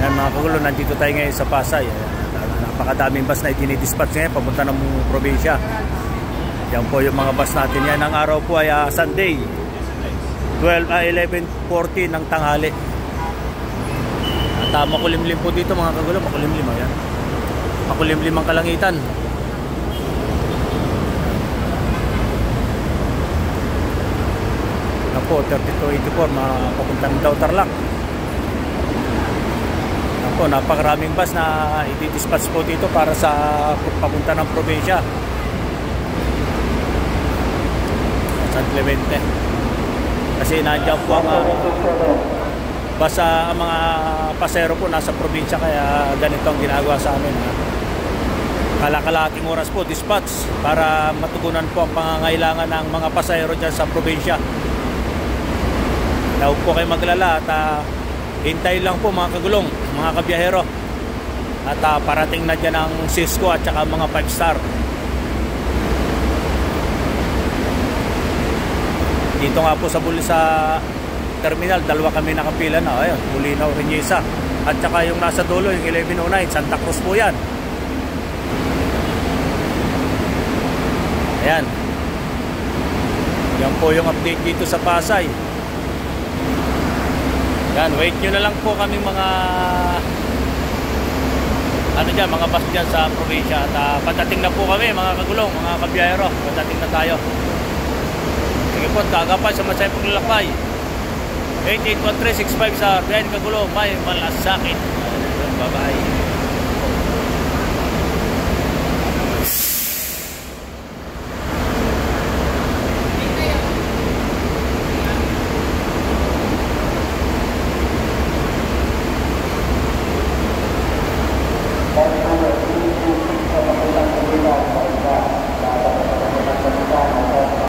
Yan mga kagulo, nandito tayo ngayon sa Pasay. Napakadaming bus na itinidispatch ngayon papunta ng probinsya. Yan po yung mga bus natin yan. Ang araw po ay Sunday 11:40 ng tanghali. At makulimlim po dito mga kagulo, makulimlim. Ayan. Makulimlim ang kalangitan. Yan po, 3284 papuntang daw Tarlac. Yan po, napakaraming bus na itidispatch po dito para sa papunta ng probinsya. San Clemente. Kasi nandiyan po ang basta ang mga pasero po nasa probinsya, kaya ganito ang ginagawa sa amin. Kalakalating oras po dispatch para matugunan po ang pangangailangan ng mga pasero dyan sa probinsya. Huwag po kayo maglala at hintay lang po mga kagulong, mga kabiyahero. At parating na dyan ang Cisco at saka mga 5-star. Dito nga po sa terminal, dalawa kami nakapila na. Ayun, Bulinaw, Reñesa. At saka yung nasa dulo, yung 1109, Santa Cruz po yan. Ayan. Yan po yung update dito sa Pasay. Yan, wait nyo na lang po kami mga mga bus dyan sa probinsya. At patating na po kami mga kagulong, mga kabiyahero. Patating na tayo. Sige po, tagapay sa masayang paglalakbay. 881365 sa Biyahin Kagulong, may malasakit. Bye bye.